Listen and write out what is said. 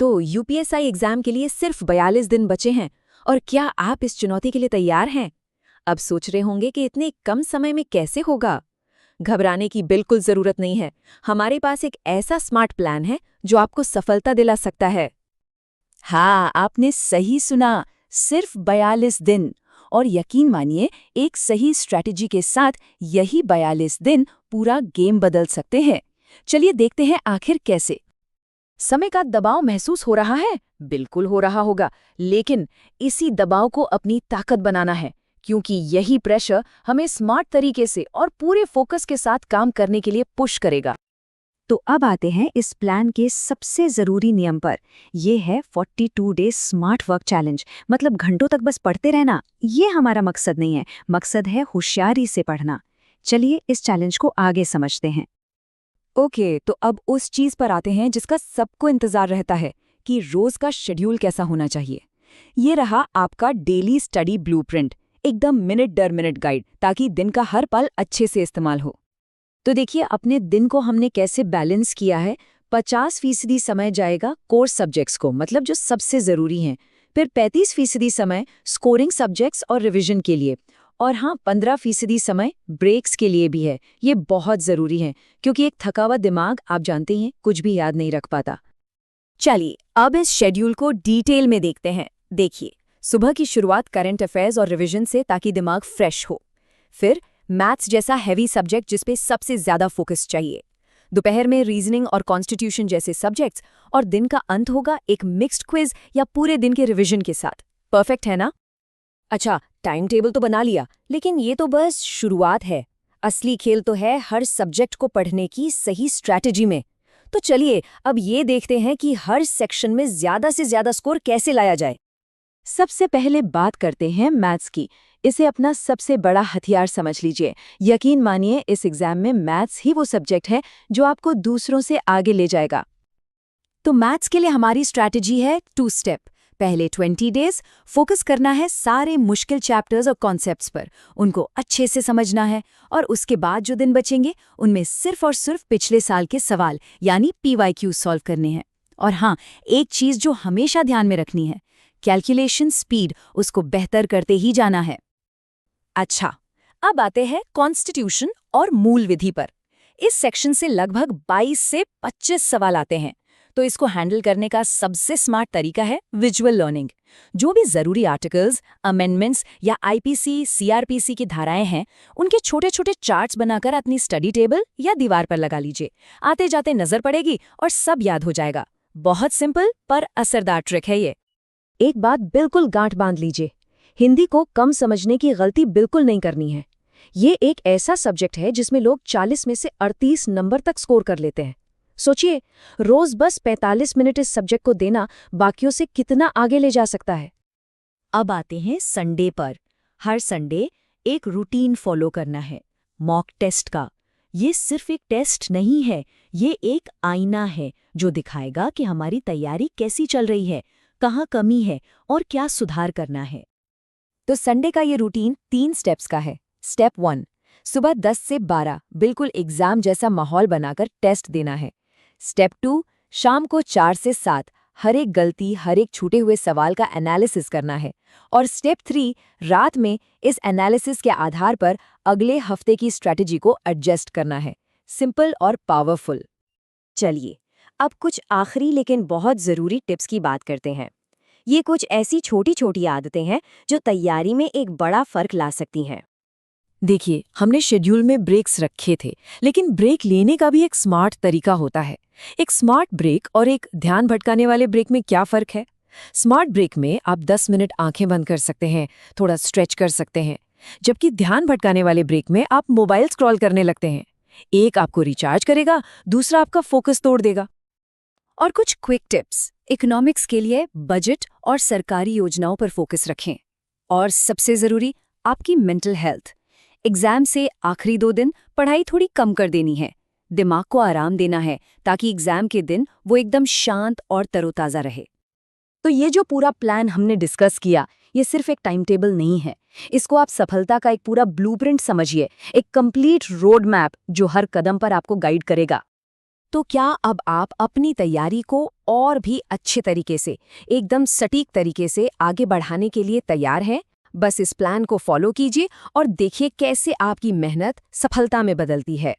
तो UPSC exam के लिए सिर्फ 42 दिन बचे हैं और क्या आप इस चुनौती के लिए तैयार हैं? अब सोच रहे होंगे कि इतने कम समय में कैसे होगा? घबराने की बिल्कुल जरूरत नहीं है। हमारे पास एक ऐसा स्मार्ट प्लान है जो आपको सफलता दिला सकता है। हाँ, आपने सही सुना, सिर्फ 42 दिन। और यकीन मानिए, एक सही स्ट्रैटेजी के साथ यही 42 दिन पूरा गेम बदल सकते हैं। चलिए देखते हैं आखिर कैसे। समय का दबाव महसूस हो रहा है? बिल्कुल हो रहा होगा, लेकिन इसी दबाव को अपनी ताकत बनाना है, क्योंकि यही प्रेशर हमें स्मार्ट तरीके से और पूरे फोकस के साथ काम करने के लिए पुश करेगा। तो अब आते हैं इस प्लान के सबसे ज़रूरी नियम पर। ये है 42 डेज स्मार्ट वर्क चैलेंज। मतलब घंटों तक बस पढ़ते रहना, ये हमारा मकसद नहीं है। मकसद है होशियारी से पढ़ना। चलिए इस चैलेंज को आगे समझते हैं। ओके, तो अब उस चीज पर आते हैं जिसका सबको इंतजार रहता है कि रोज का शेड्यूल कैसा होना चाहिए। ये रहा आपका डेली स्टडी ब्लूप्रिंट, एकदम मिनट दर मिनट गाइड, ताकि दिन का हर पल अच्छे से इस्तेमाल हो। तो देखिए, अपने दिन को हमने कैसे बैलेंस किया है। 50% समय जाएगा कोर्स सब्जेक्ट्स को, मतलब जो सबसे ज़रूरी हैं। फिर 35% समय स्कोरिंग सब्जेक्ट्स और रिवीजन के लिए। और हाँ, 15% समय ब्रेक्स के लिए भी है। ये बहुत ज़रूरी है, क्योंकि एक थका हुआ दिमाग, आप जानते हैं, कुछ भी याद नहीं रख पाता। चलिए अब इस शेड्यूल को डिटेल में देखते हैं। देखिए, सुबह की शुरुआत करंट अफेयर्स और रिवीजन से, ताकि दिमाग फ्रेश हो। फिर मैथ्स जैसा हैवी सब्जेक्ट जिसपे सबसे ज्यादा फोकस चाहिए। दोपहर में रीजनिंग और कॉन्स्टिट्यूशन जैसे सब्जेक्ट्स, और दिन का अंत होगा एक मिक्स्ड क्विज या पूरे दिन के रिवीजन के साथ। परफेक्ट है ना? अच्छा, टाइम टेबल तो बना लिया, लेकिन ये तो बस शुरुआत है। असली खेल तो है हर सब्जेक्ट को पढ़ने की सही स्ट्रैटेजी में। तो चलिए अब ये देखते हैं कि हर सेक्शन में ज्यादा से ज्यादा स्कोर कैसे लाया जाए। सबसे पहले बात करते हैं मैथ्स की। इसे अपना सबसे बड़ा हथियार समझ लीजिए। यकीन मानिए, इस एग्जाम में मैथ्स ही वो सब्जेक्ट है जो आपको दूसरों से आगे ले जाएगा। तो मैथ्स के लिए हमारी स्ट्रैटेजी है 2 स्टेप। पहले 20 डेज फोकस करना है सारे मुश्किल चैप्टर्स और कॉन्सेप्ट्स पर, उनको अच्छे से समझना है। और उसके बाद जो दिन बचेंगे उनमें सिर्फ और सिर्फ पिछले साल के सवाल यानी PYQ सॉल्व करने हैं। और हाँ, एक चीज जो हमेशा ध्यान में रखनी है, कैलकुलेशन स्पीड, उसको बेहतर करते ही जाना है। अच्छा, अब आते हैं कॉन्स्टिट्यूशन और मूल विधि पर। इस सेक्शन से लगभग 22 से 25 सवाल आते हैं। तो इसको हैंडल करने का सबसे स्मार्ट तरीका है विजुअल लर्निंग। जो भी जरूरी आर्टिकल्स, अमेंडमेंट्स या IPC, CRPC की धाराएं हैं, उनके छोटे छोटे चार्ट्स बनाकर अपनी स्टडी टेबल या दीवार पर लगा लीजिए। आते जाते नजर पड़ेगी और सब याद हो जाएगा। बहुत सिंपल पर असरदार ट्रिक है ये। एक बात बिल्कुल गांठ बांध लीजिए, हिंदी को कम समझने की गलती बिल्कुल नहीं करनी है। ये एक ऐसा सब्जेक्ट है जिसमें लोग 40 में से 38 नंबर तक स्कोर कर लेते हैं। सोचिए, रोज बस 45 मिनट इस सब्जेक्ट को देना बाकियों से कितना आगे ले जा सकता है। अब आते हैं संडे पर। हर संडे एक रूटीन फॉलो करना है, मॉक टेस्ट का। ये सिर्फ एक टेस्ट नहीं है, ये एक आईना है जो दिखाएगा कि हमारी तैयारी कैसी चल रही है, कहाँ कमी है और क्या सुधार करना है। तो संडे का ये रूटीन 3 स्टेप्स का है। स्टेप 1, सुबह 10 से 12 बिल्कुल एग्जाम जैसा माहौल बनाकर टेस्ट देना है। स्टेप 2, शाम को 4 से 7 हर एक गलती, हर एक छूटे हुए सवाल का एनालिसिस करना है। और स्टेप 3, रात में इस एनालिसिस के आधार पर अगले हफ्ते की स्ट्रैटेजी को एडजस्ट करना है। सिंपल और पावरफुल। चलिए अब कुछ आखिरी लेकिन बहुत ज़रूरी टिप्स की बात करते हैं। ये कुछ ऐसी छोटी छोटी आदतें हैं जो तैयारी में एक बड़ा फर्क ला सकती हैं। देखिए, हमने शेड्यूल में ब्रेक्स रखे थे, लेकिन ब्रेक लेने का भी एक स्मार्ट तरीका होता है। एक स्मार्ट ब्रेक और एक ध्यान भटकाने वाले ब्रेक में क्या फ़र्क है? स्मार्ट ब्रेक में आप 10 मिनट आंखें बंद कर सकते हैं, थोड़ा स्ट्रेच कर सकते हैं, जबकि ध्यान भटकाने वाले ब्रेक में आप मोबाइल स्क्रॉल करने लगते हैं। एक आपको रिचार्ज करेगा, दूसरा आपका फोकस तोड़ देगा। और कुछ क्विक टिप्स। इकोनॉमिक्स के लिए बजट और सरकारी योजनाओं पर फोकस रखें। और सबसे ज़रूरी, आपकी मेंटल हेल्थ। एग्जाम से आखिरी 2 दिन पढ़ाई थोड़ी कम कर देनी है, दिमाग को आराम देना है, ताकि एग्जाम के दिन वो एकदम शांत और तरोताज़ा रहे। तो ये जो पूरा प्लान हमने डिस्कस किया, ये सिर्फ एक टाइम टेबल नहीं है। इसको आप सफलता का एक पूरा ब्लूप्रिंट समझिए, एक कंप्लीट रोड मैप जो हर कदम पर आपको गाइड करेगा। तो क्या अब आप अपनी तैयारी को और भी अच्छे तरीके से, एकदम सटीक तरीके से आगे बढ़ाने के लिए तैयार हैं? बस इस प्लान को फॉलो कीजिए और देखिए कैसे आपकी मेहनत सफलता में बदलती है।